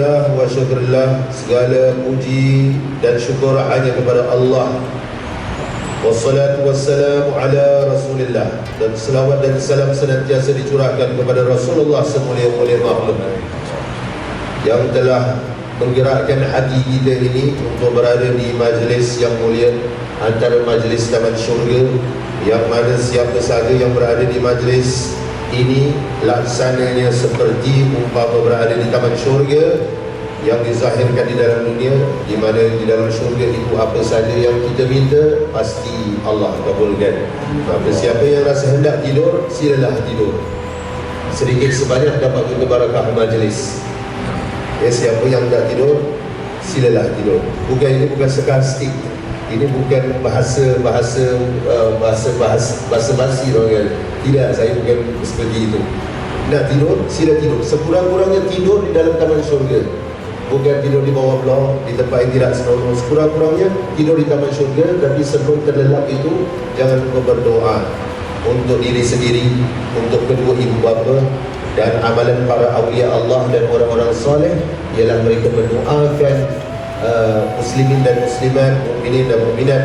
Alhamdulillah wa syukurillah, segala puji dan syukur hanya kepada Allah. Wassalatu wassalamu ala Rasulillah, dan selawat dan salam senantiasa dicurahkan kepada Rasulullah semulia-mulia makhluk yang telah menggerakkan hati kita ini untuk berada di majlis yang mulia, antara majlis taman syurga, yang mana siapa sahaja yang berada di majlis ini laksananya seperti umpama berada di taman syurga yang dizahirkan di dalam dunia, di mana di dalam syurga itu apa saja yang kita minta pasti Allah kabulkan. Maka siapa yang rasa hendak tidur, silalah tidur, sedikit sebanyak dapat juga barakah majlis. Siapa yang hendak tidur, silalah tidur. Ini bukan sarkastik. Ini bukan bahasa basi orang. Tidak, saya bukan seperti itu. Nak tidur, sila tidur. Sekurang-kurangnya tidur di dalam taman syurga. Bukan tidur di bawah blok, di tempat yang tidak senonoh. Sekurang-kurangnya tidur di taman syurga. Tapi sebelum terlelap itu, jangan lupa berdoa untuk diri sendiri, untuk kedua ibu bapa. Dan amalan para awliya Allah dan orang-orang soleh ialah mereka mendoakan muslimin dan muslimat, mukminin dan mukminat.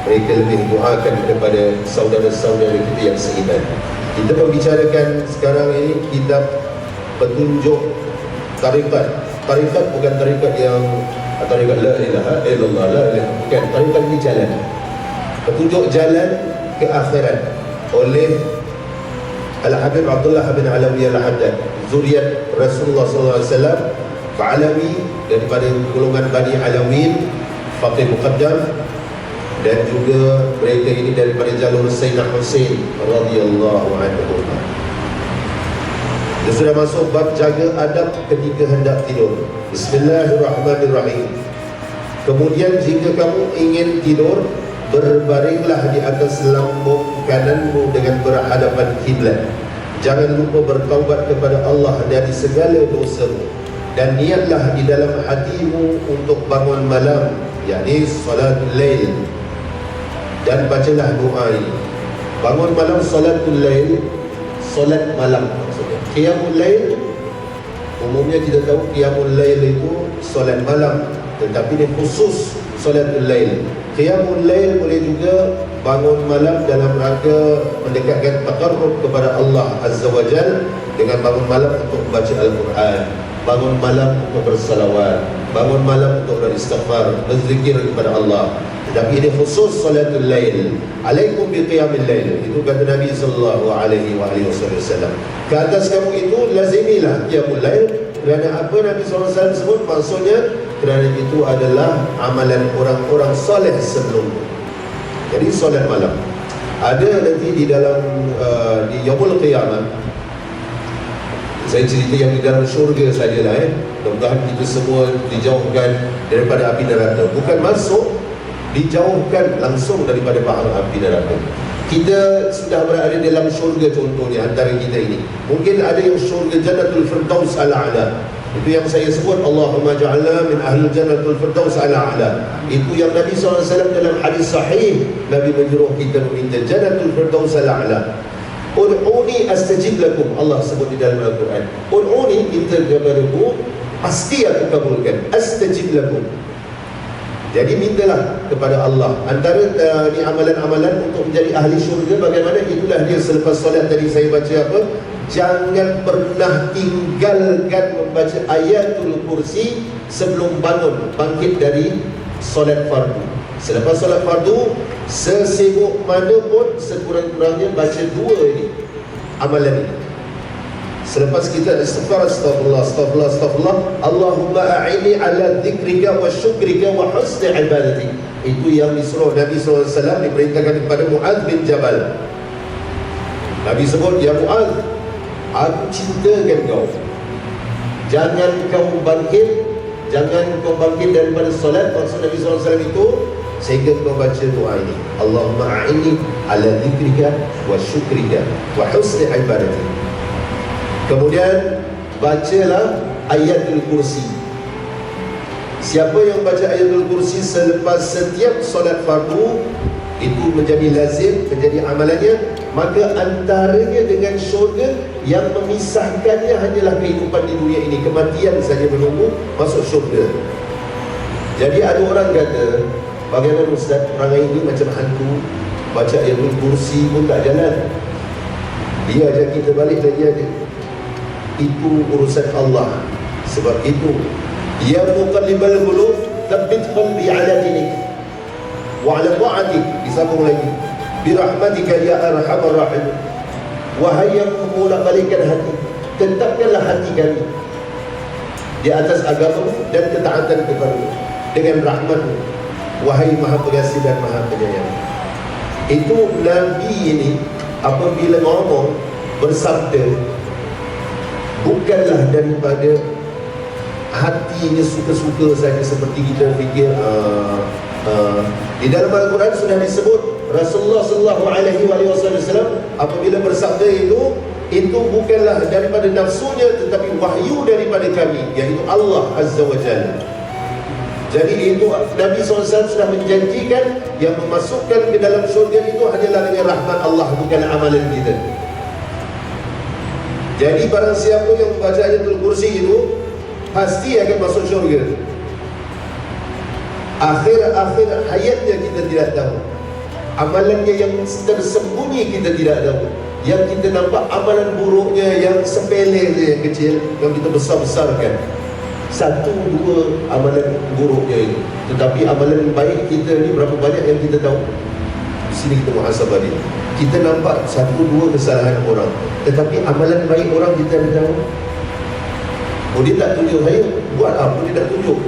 Mereka lebih doakan kepada saudara-saudara kita yang seiman. Kita membicarakan sekarang ini kitab petunjuk tarikat. Tarikat bukan tarikat yang tarikat la ilaha illallah, la ilaha, bukan. Tarikat ini jalan, petunjuk jalan ke akhirat oleh Al-Habib Abdullah bin Alawi Al-Haddad, zuriat Rasulullah SAW, Alawi, daripada golongan Bani Alawin, Faqih Muqaddam, dan juga mereka ini daripada jalur Sayyidina Husain radhiyallahu anhu. Dia sudah masuk bab jaga adab ketika hendak tidur. Bismillahirrahmanirrahim. Kemudian jika kamu ingin tidur, berbaringlah di atas lambung kananmu dengan berhadapan kiblat. Jangan lupa bertaubat kepada Allah dari segala dosamu, dan niatlah di dalam hatimu untuk bangun malam, yakni salatul lail, dan bacalah doa ini. Bangun malam, salatul lail, solat malam maksudnya. Qiyamul lail, umumnya kita tahu qiyamul lail itu solat malam, tetapi dia khusus salatul lail. Qiyamul lail boleh juga bangun malam dalam rangka mendekatkan taqarrub kepada Allah Azza wa Jal, dengan bangun malam untuk membaca Al-Quran, bangun malam untuk bersalawat, bangun malam untuk beristighfar, berzikir kepada Allah. Tetapi ini khusus salatul lail. Alaikum bi qiyamil lail, itu kata Nabi sallallahu alaihi wasallam. Ke atas kamu itu lazimilah qiyamul lail. Kerana apa Nabi SAW sebut? Maksudnya kerana itu adalah amalan orang-orang soleh sebelum. Jadi solat malam ada nanti di dalam di Yaumul Qiyamah. Saya cerita yang di dalam syurga sajalah. Mudah-mudahan kita semua dijauhkan daripada api neraka. Bukan masuk, dijauhkan langsung daripada bahara api neraka. Kita sudah berada dalam syurga, contohnya antara kita ini. Mungkin ada yang syurga Jannatul Firdaus Al-A'la. Itu yang saya sebut, Allahumma ja'alna min ahli Jannatul Firdaus Al-A'la. Itu yang Nabi SAW dalam hadis sahih, Nabi menyuruh kita meminta Jannatul Firdaus Al-A'la. Ud'uni astajib lakum, Allah sebut di dalam Al-Quran. Ud'uni, minta kepadaku, pasti aku kabulkan. Astajib lakum. Jadi mintalah kepada Allah. Antara ni amalan-amalan untuk menjadi ahli syurga bagaimana? Itulah dia selepas solat tadi saya baca apa? Jangan pernah tinggalkan membaca ayatul kursi sebelum bangun, bangkit dari solat fardu. Selepas solat fardu, sesibuk mana pun sekurang-kurangnya baca dua ini, amalan ini. Selepas kita istighfar, astagfirullah, Allahumma a'ini ala dzikrika wa syukrika wa husni ibadati. Itu yang disuruh Nabi SAW, diperintahkan kepada Mu'adz bin Jabal. Nabi sebut, ya Mu'adz, aku cintakan kau. Jangan kau bangkit daripada solat. Maksud Nabi SAW itu, sehingga kau baca doa ini, Allahumma a'ini ala dzikrika wa syukrika wa husni ibadati. Kemudian bacalah ayatul kursi. Siapa yang baca ayatul kursi selepas setiap solat fardu, itu menjadi lazim, menjadi amalannya. maka antaranya dengan syurga yang memisahkannya hanyalah kehidupan di dunia ini. Kematian saja menunggu masuk syurga. Jadi ada orang kata, bagaimana Ustaz, perangai ini macam hantu, baca ayatul kursi pun tak jalan. Dia ajak kita balik lagi aja. Itu urusan Allah. Sebab itu, ya muqallibal qulub tsabbit qalbi ala dinik wa ala ta'atik. Disambung lagi, birahmatika ya arhamar rahim. Wahai yang membolak-balikkan hati, tetapkanlah hati kami di atas agama dan ketaatan kepada-Mu dengan rahmat-Mu, wahai Maha Pengasih dan Maha Penyayang. Itu Nabi ini apabila ngomong, bersabda, bukanlah daripada hatinya suka-suka saja seperti kita fikir. Di dalam Al-Quran sudah disebut Rasulullah sallallahu alaihi wasallam apabila bersabda itu bukanlah daripada nafsunya, tetapi wahyu daripada kami, iaitu Allah Azza wa Jalla. Jadi itu Nabi SAW sudah menjanjikan yang memasukkan ke dalam syurga itu hanyalah dengan rahmat Allah, bukan amalan kita. Jadi barang siapa yang membaca ayatul kursi itu pasti akan masuk syurga. Akhir-akhir hayatnya kita tidak tahu, amalannya yang tersembunyi kita tidak tahu. Yang kita nampak amalan buruknya yang sepele saja, yang kecil, yang kita besar-besarkan. Satu, dua amalan buruknya itu. Tetapi amalan baik kita ni berapa banyak yang kita tahu? Di sini kita muhasabah dia. Kita nampak satu, dua kesalahan orang, tetapi amalan baik orang kita ada tahu. Oh, dia tak tunjuk saya, buat apa dia tak tunjuk?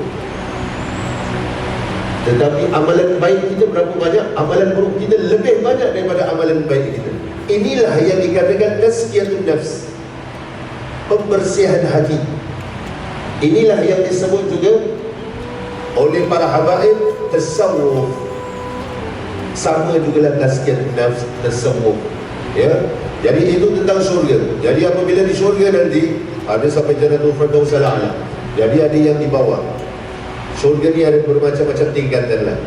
Tetapi amalan baik kita berapa banyak, amalan buruk kita lebih banyak daripada amalan baik kita. Inilah yang dikatakan tazkiyatun nafs, pembersihan hati. Inilah yang disebut juga oleh para habaib tasawuf. Sama juga lah tazkiyatun nafs, tasawuf. Ya. Jadi itu tentang syurga. Jadi apabila di syurga nanti ada sampai Jannatul Firdaus al-A'la. Jadi ada yang di bawah. Syurga ni ada bermacam-macam tingkatan lah.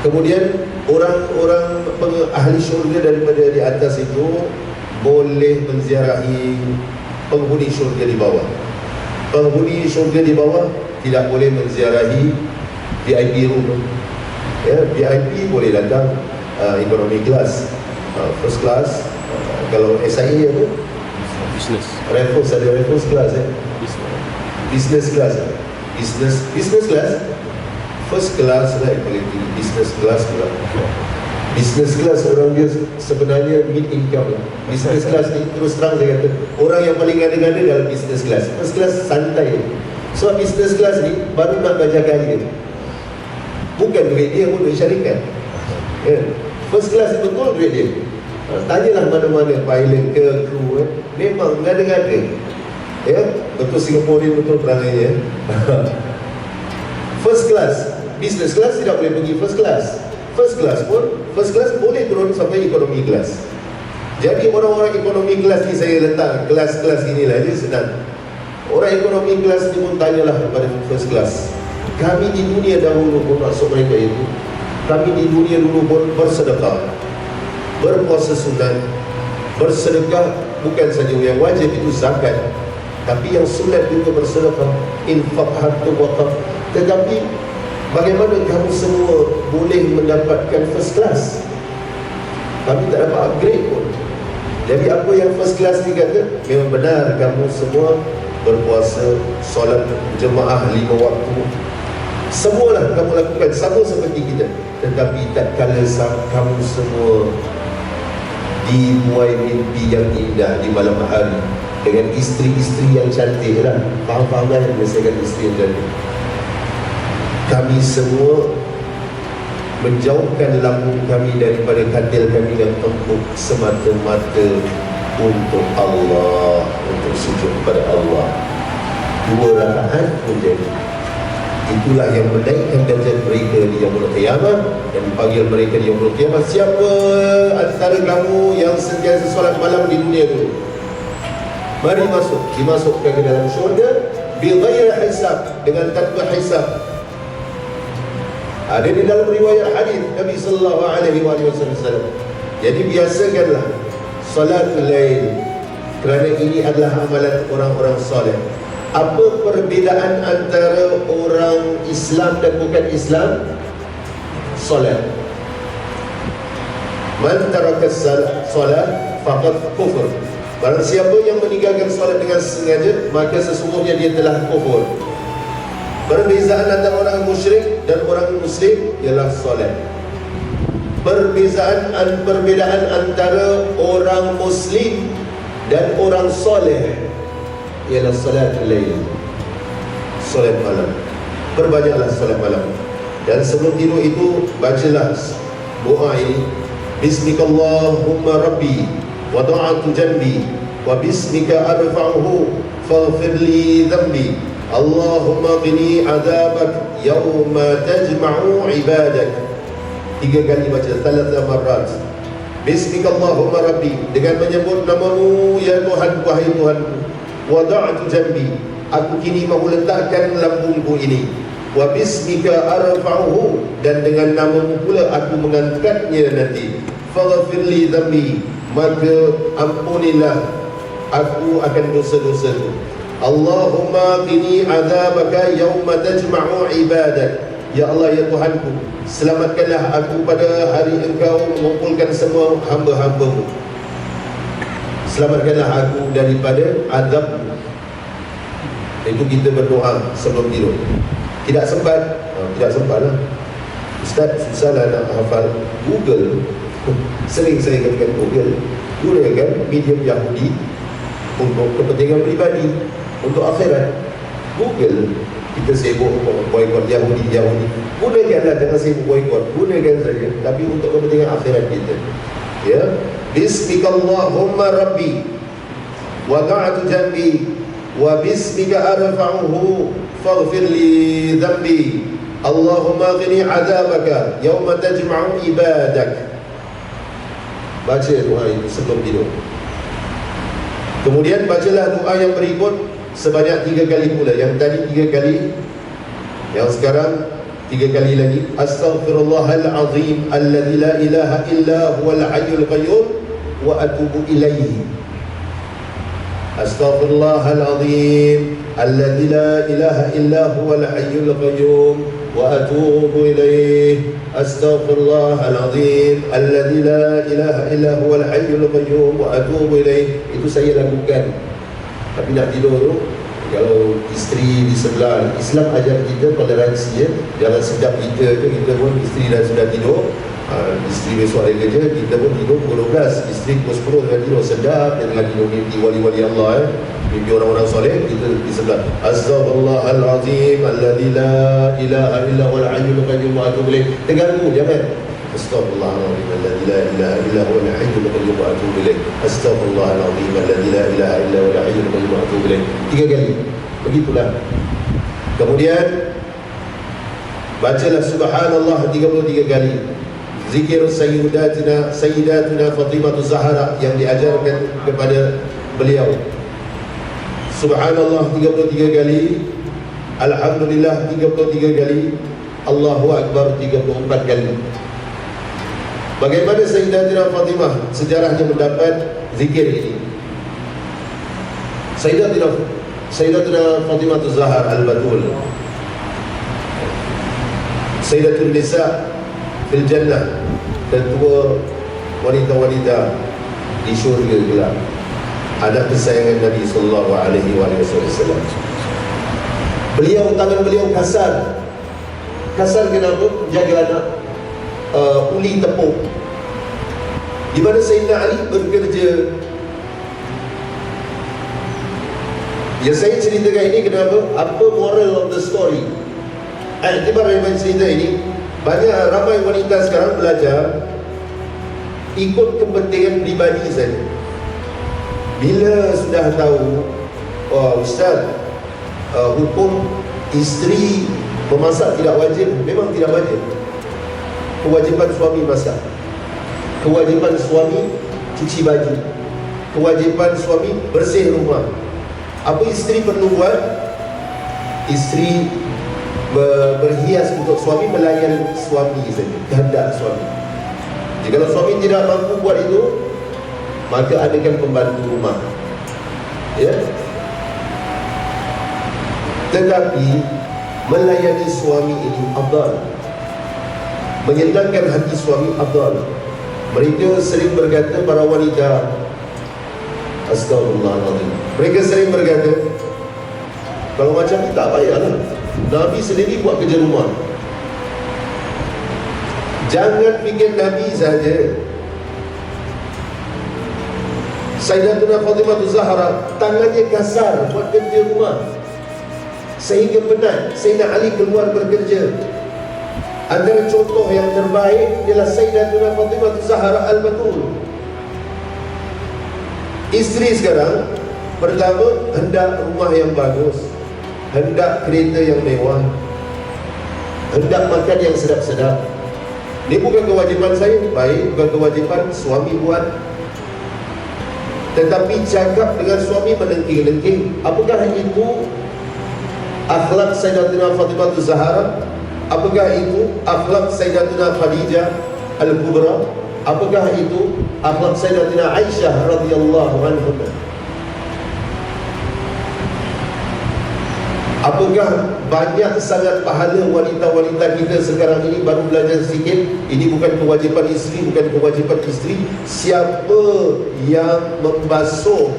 Kemudian orang-orang ahli syurga daripada di atas itu boleh menziarahi penghuni syurga di bawah. Penghuni syurga di bawah tidak boleh menziarahi VIP room. Ya, VIP boleh datang economy class, first class. Kalau SIA apa? Business. Raffles ada Raffles class business class. Business class, first class lah yang paling tinggi, business class pula. Business class orang dia sebenarnya mid income lah. Business class ni terus terang saya kata, orang yang paling gada-gada dalam business class. First class santai. So business class ni baru nak baca kaya, bukan duit dia pun duit syarikat. First class betul duit dia. Tanyalah mana-mana pilot ke kru, memang gada-gada. Ya, betul Singaporean, betul perangainya. First class, business class tidak boleh pergi first class. First class boleh turun sampai economy class. Jadi orang-orang economy class ni saya letak kelas-kelas inilah, jadi senang. Orang economy class ni pun tanyalah kepada first class. Kami di dunia dahulu pun maksud mereka itu, kami di dunia dulu pun bersedekah, berpuasa sunat, bersedekah bukan saja yang wajib itu zakat, tapi yang sunat juga bersedekah, infak, harta wakaf. Tetapi bagaimana kamu semua boleh mendapatkan first class? Kami tak dapat upgrade pun. Jadi apa yang first class ni kata, memang benar kamu semua berpuasa, solat jemaah 5 waktu, semualah kamu lakukan sama seperti kita. Tetapi tak kala kamu semua dibuai mimpi yang indah di malam hari dengan isteri-isteri yang cantik lah. Faham-faham kan yang biasakan isteri yang cantik. Kami semua menjauhkan lambung kami daripada katil kami yang empuk semata-mata untuk Allah, untuk sujud kepada Allah. 2 rakaat pun jadi. Itulah yang menaikkan derajat mereka di Yaumul Qiyamah, dan dipanggil mereka di Yaumul Qiyamah, siapa antara kamu yang sentiasa solat malam di dunia dulu? Mari masuk, dimasukkan ke dalam syurga bighairi hisab, dengan tanpa hisab. Ada di dalam riwayat hadis Nabi sallallahu alaihi wasallam, Jadi biasakanlah salatul lail, kerana ini adalah amalan orang-orang soleh. Apa perbezaan antara orang Islam dan bukan Islam? Solat. Man taraka solat faqad kufur. Barang siapa yang meninggalkan solat dengan sengaja, maka sesungguhnya dia telah kufur. Perbezaan antara orang musyrik dan orang muslim ialah solat. Perbedaan antara orang muslim dan orang soleh ialah solat lail, solat malam. Perbanyaklah solat malam. Dan sebelum tidur itu bacalah doa ini: Bismikallahumma rabbi wa da'atu janbi wa bismika arfa'uhu faghfir li dhanbi Allahumma qini adabak yawma tajma'u ibadak. 3 kali baca, 3 marrat. Bismikallahumma rabbi, dengan menyebut namamu ya Tuhan, wahai Tuhanku. Wa da'atu janbi, aku kini mahu letakkan lambungku ini. Wa bismika arfa'uhu, dan dengan namamu pula aku mengangkatnya nanti. Faghfir li dhanbi, maka ampunilah aku akan dosa-dosaku. Allahumma qini azabaka yawma tajma'u ibadak. Ya Allah, ya Tuhanku, selamatkanlah aku pada hari engkau mengumpulkan semua hamba-hambamu. Selamatkanlah aku daripada azab. Itu kita berdoa sebelum tidur. Tidak sempat, tidak sempat lah Ustaz, susahlah nak hafal Google. Sering saya katakan Google, gunakan medium Yahudi untuk kepentingan pribadi, untuk akhirat. Google, kita sibuk boykot Yahudi, gunakanlah, jangan sibuk boykot, gunakan saja, tapi untuk kepentingan akhirat kita. Ya, Bismikallahumma rabbi wa da'atu janbi wa bismika arfa'uhu faghfir li dhanbi Allahumma qini azabaka yawma tajma'u ibadak. Baca doa itu sebelum tidur. Kemudian bacalah doa yang berikut sebanyak 3 kali pula. Yang tadi 3 kali, yang sekarang 3 kali lagi. Astaghfirullahal azim alladzi la ilaha illa huwal hayyul qayyum wa atubu ilaihi. Astaghfirullahal azim alladzi la ilaha illa huwal hayyul qayyum wa atubu ilaihi. Astaghfirullahal azim alladzi la ilaha illa huwal hayyul qayyum wa atubu ilaihi. Itu saya lakukan. Tapi nak tidur tu, kalau isteri di sebelah, Islam ajar kita toleransi, ya. Jangan sedap kita ke, kita pun isteri dah sudah tidur, isteri besok hari kerja, kita pun tidur pukul 12, isteri pukul 10 dengan tidur sedap, dia dengan tidur mimpi wali-wali Allah, mimpi orang-orang soleh, kita di sebelah. Astaghfirullahalazim alladzi la ilaha illa huwal hayyul qayyum wa atubu ilaih. Terganggu, jangan. Astaghfirullahalazim alladzi la ilaha illa huwal hayyul qayyum wa atubu ilaih. Astaghfirullahalazim alladzi la ilaha illa huwal hayyul qayyum wa atubu ilaih. 3 kali. Begitulah. Kemudian bacalah subhanallah 33 kali. Zikir Sayyidatuna Fatimah Zahra yang diajarkan kepada beliau. Subhanallah 33 kali, Alhamdulillah 33 kali, Allahu Akbar 34 kali. Bagaimana Sayyidatuna Fatimah sejarahnya mendapat zikir ini? Sayyidatuna Fatimah Zahra Al-Batul, Sayyidatul Nisa fil Jannah, ketua wanita-wanita di syurga gelap, anak kesayangan Nabi sallallahu alaihi wasallam. Beliau, tangan beliau kasar. Kasar kenapa? Jaga anak uli tepung. Di mana Sayyidina Ali bekerja. Ya, saya ceritakan ini kenapa? Apa moral of the story? Iktibar daripada cerita ini, ramai wanita sekarang belajar ikut kepentingan pribadi saja. Bila sudah tahu, oh Ustaz, hukum isteri memasak tidak wajib, memang tidak wajib. Kewajipan suami masak, kewajipan suami cuci baju, kewajipan suami bersih rumah. Apa isteri perlu buat? Isteri berhias untuk suami, melayan suami saja, kehendak suami. Jika suami tidak mampu buat itu, maka adakan pembantu rumah. Ya. Tetapi melayani suami ini afdal, menyenangkan hati suami afdal. Mereka sering berkata, para wanita, astagfirullahaladzim, mereka sering berkata, kalau macam ni tak payahlah, Nabi sendiri buat kerja rumah. Jangan fikir Nabi saja. Sayyidatuna Fatimah Zahra tangannya kasar buat kerja rumah, sehingga penat Sayyidina Ali keluar bekerja. Antara contoh yang terbaik ialah Sayyidatuna Fatimah Zahra Al-Batul. Isteri sekarang, pertama, hendak rumah yang bagus, hendak kereta yang mewah, hendak makan yang sedap-sedap. Ini bukan kewajipan saya, baik, bukan kewajipan suami buat. Tetapi cakap dengan suami melengking-lengking. Apakah itu akhlak Sayyidatuna Fatimah Zahra? Apakah itu akhlak Sayyidatuna Khadijah Al-Kubra? Apakah itu akhlak Sayyidatuna Aisyah radhiyallahu anha? Apakah banyak sangat pahala wanita-wanita kita sekarang ini baru belajar sikit? Ini bukan kewajipan isteri, bukan kewajipan isteri. Siapa yang membasuh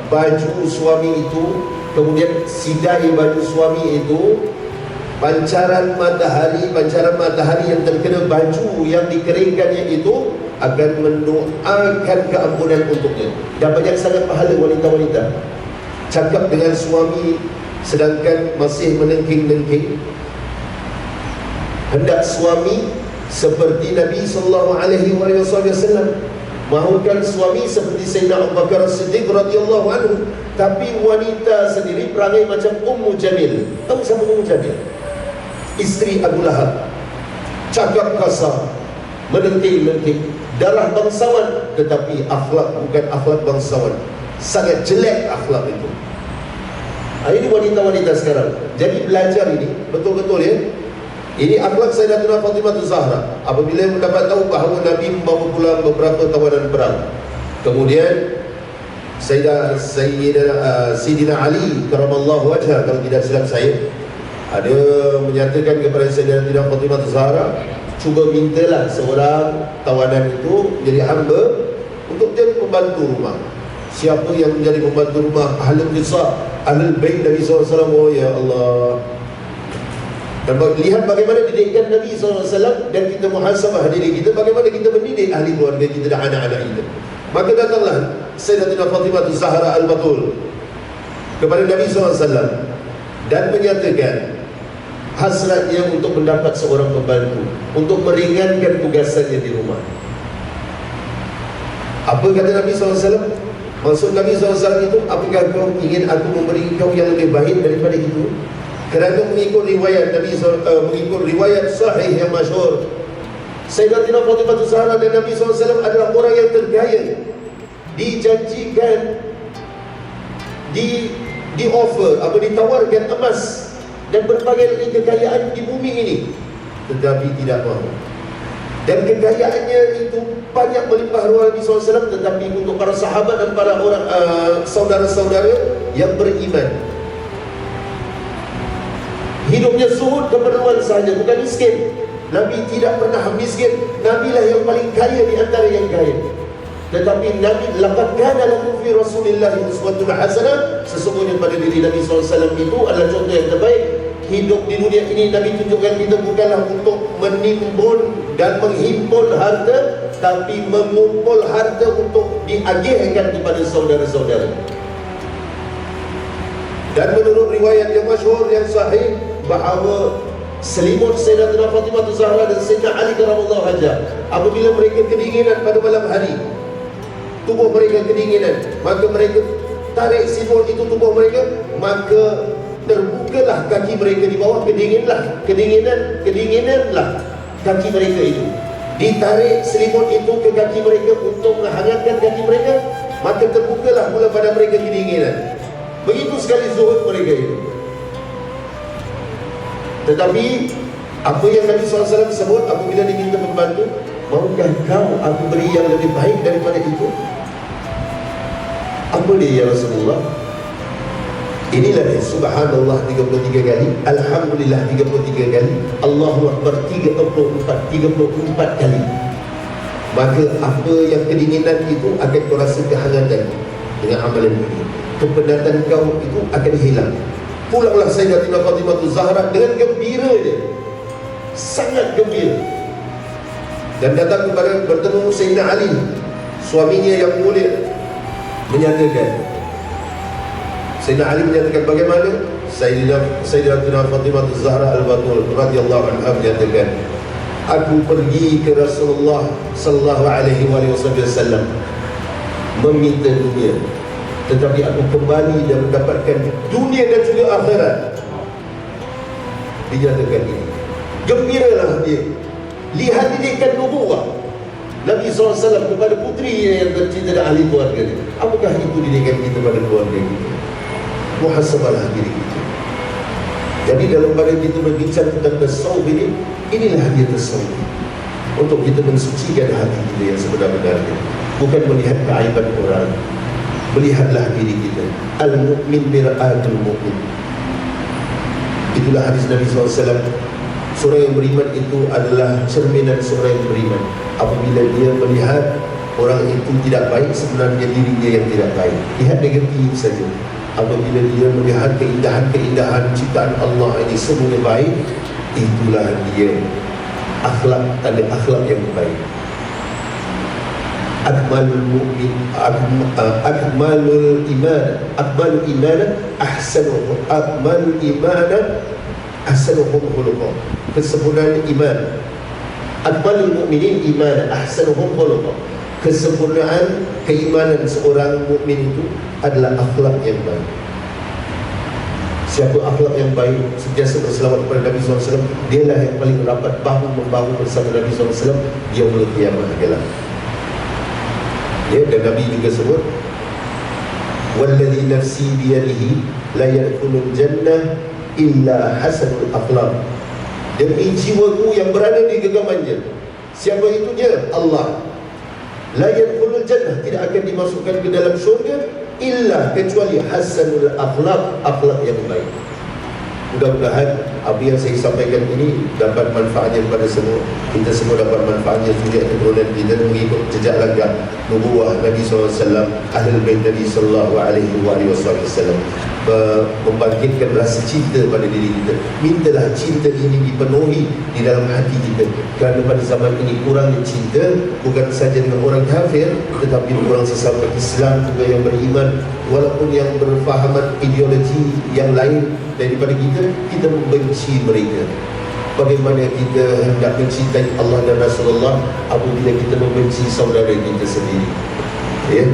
baju suami itu, kemudian sidai baju suami itu, pancaran matahari yang terkena baju yang dikeringkannya itu akan mendoakan keampunan untuknya. Dan banyak sangat pahala wanita-wanita cakap dengan suami sedangkan masih menengking-nengking. Hendak suami seperti Nabi SAW, mahukan suami seperti Sayyidina Abu Bakar As-Siddiq radhiyallahu anhu. Tapi wanita sendiri perangai macam Ummu Jamil. Tahu siapa Ummu Jamil? Isteri Abu Lahab. Cakap kasar, menengking-nengking, darah bangsawan, tetapi akhlak bukan akhlak bangsawan. Sangat jelek akhlak itu. Ini wanita-wanita sekarang. Jadi belajar ini betul-betul ya. Ini akhlak Sayyidatuna Fatimah Zahra. Apabila mendapat tahu bahawa Nabi membawa pulang beberapa tawanan perang, kemudian Sayyidina Ali karamallahu wajhah, kalau tidak silap saya, ada menyatakan kepada Sayyidatuna Fatimah Zahra, cuba mintalah seorang tawanan itu jadi hamba untuk jadi pembantu rumah. Siapa yang menjadi pembantu rumah? Ahlul Qisah, Ahlul Bait Nabi SAW. Oh ya Allah. Dan lihat bagaimana didikan Nabi SAW, dan kita muhasabah diri kita, bagaimana kita mendidik ahli keluarga kita dan anak-anak kita. Maka datanglah Sayyidatina Fatimah Zahra Al-Batul kepada Nabi SAW dan menyatakan hasratnya untuk mendapat seorang pembantu untuk meringankan tugasannya di rumah. Apa kata Nabi SAW? Maksud Nabi SAW itu, apakah kau ingin aku memberi kau yang lebih baik daripada itu? Kerana mengikut riwayat Nabi mengikut riwayat sahih yang masyhur, Sayyidatina Fatimah Zahra dan Nabi SAW adalah orang yang terkaya. Dijanjikan, di offer, ditawarkan emas dan berbagai lagi kekayaan di bumi ini, tetapi tidak mahu. Dan kekayaannya itu banyak melimpah ruah Nabi SAW, tetapi untuk para sahabat dan para orang saudara-saudara yang beriman, hidupnya zuhud, keperluan sahaja, bukan miskin. Nabi tidak pernah miskin. Nabi lah yang paling kaya di antara yang kaya. Tetapi Nabi, laqad kana lakum fi Rasulillahi uswatun hasanah, sesungguhnya pada diri Nabi SAW itu adalah contoh yang terbaik. Hidup di dunia ini Nabi tunjukkan kita bukanlah untuk menimbun dan menghimpun harta, tapi mengumpul harta untuk diagihkan kepada saudara-saudara. Dan menurut riwayat yang masyhur yang sahih, bahawa selimut Sayyidatina Fatimah Zahra dan Sayyidina Ali karamallahu wajhah, apabila mereka kedinginan pada malam hari, tubuh mereka kedinginan, maka mereka tarik selimut itu tubuh mereka, maka terbukalah kaki mereka di bawah, kedinginanlah kaki mereka itu. Ditarik selimut itu ke kaki mereka untuk menghangatkan kaki mereka, maka terbukalah mula pada mereka kedinginan. Begitu sekali zuhud mereka itu. Tetapi Apa yang Nabi SAW sebut apabila diminta membantu, maukah kau aku beri yang lebih baik daripada itu? Apa dia ya Rasulullah? Inilah dia, subhanallah 33 kali, alhamdulillah 33 kali, Allahu Akbar 34 kali. Maka apa yang kedinginan itu akan kau rasa kehangatan dengan amalan ini. Kepenatan kau itu akan hilang. Pulanglah Sayyidatina Fatimah Zahra dengan gembira dia, sangat gembira, dan datang kepada bertemu Sayyidina Ali, suaminya yang mulia, menyatakan, Sayyidina Ali menyatakan bagaimana? Sayyidatina Fatimah Zahra Al-Batul radhiyallahu anha menyatakan, aku pergi ke Rasulullah sallallahu alaihi wasallam meminta dunia, tetapi aku kembali dan mendapatkan dunia dan juga akhirat. Dinyatakan ini, gembiralah dia. Lihat didikan nubuwah Nabi SAW kepada putrinya yang tercinta dan ahli keluarga dia. Apakah itu didikan kita pada keluarga kita? Muhasabahlah diri kita. Jadi dalam pada kita berbincang tentang tasawuf ini, inilah dia tasawuf, untuk kita mensucikan hati kita yang sebenar-benarnya, bukan melihat keaiban orang. Melihatlah diri kita. Al-mu'min mir'atul mu'min. Itulah hadis Nabi SAW. Seorang yang beriman itu adalah cerminan seorang yang beriman. Apabila dia melihat orang itu tidak baik, sebenarnya dirinya yang tidak baik. Lihat negatif saja. Apabila dia melihat keindahan-keindahan ciptaan Allah ini semuanya baik, itulah dia akhlak, tanda akhlak yang baik. Akmalul mu'min, akmalul iman ahsanuhum, akmalul iman ahsanuhum khuluqan. Kesempurnaan iman. Akmalul mu'minin iman ahsanuhum khuluqan. Kesempurnaan keimanan seorang mukmin itu adalah akhlak yang baik. Siapa akhlak yang baik, sentiasa berselawat kepada Nabi SAW, dialah yang paling rapat bahu-membahu bersama Nabi SAW di yaumul qiyamah kelak. Ya, dan Nabi juga sebut, walladzi nafsi biyadihi la yadkhulul jannah illa hasanul akhlaq. Demi jiwaku yang berada di genggamannya, siapa itu dia? Allah. La yadkhulul jannah, tidak akan dimasukkan ke dalam syurga illa kecuali hasanul akhlaq, akhlak yang baik. Mudah-mudahan apa yang saya sampaikan ini dapat manfaatnya kepada semua. Kita semua dapat manfaatnya juga keturunan kita mengikut jejak langkah nubuwah Nabi SAW, Ahlul Bait Nabi Sallallahu Alaihi Wasallam, membangkitkan rasa cinta pada diri kita. Mintalah cinta ini dipenuhi di dalam hati kita, kerana pada zaman ini kurangnya cinta bukan saja dengan orang kafir, tetapi orang sesama Islam juga yang beriman, walaupun yang berfahaman ideologi yang lain daripada kita membenci mereka. Bagaimana kita hendak mencintai Allah dan Rasulullah apabila kita membenci saudara kita sendiri? Ya,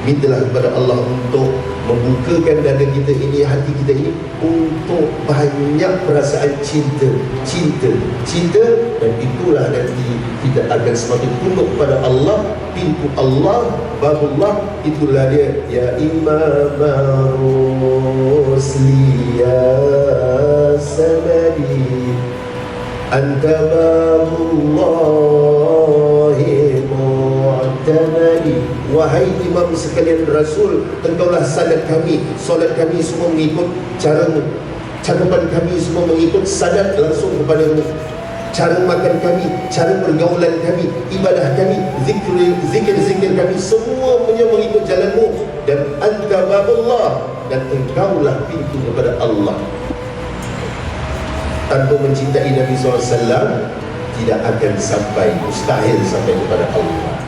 mintalah kepada Allah untuk membukakan dada kita ini, hati kita ini, untuk banyak perasaan cinta, dan itulah nanti kita akan semakin tunduk pada Allah. Pintu Allah, babullah, itulah dia. Ya Imam Rusli ya Samadi, anta babullahi mu'tamadi. Wahai imam sekalian Rasul, engkaulah sadat kami, solat kami semua mengikut caramu, cakapan kami semua mengikut sadat langsung kepadamu, cara makan kami, cara pergaulan kami, ibadah kami, zikir kami semuanya mengikut jalanmu. Dan anta babullah, dan engkaulah pintu kepada Allah. Tanpa mencintai Nabi SAW tidak akan sampai, mustahil sampai kepada Allah.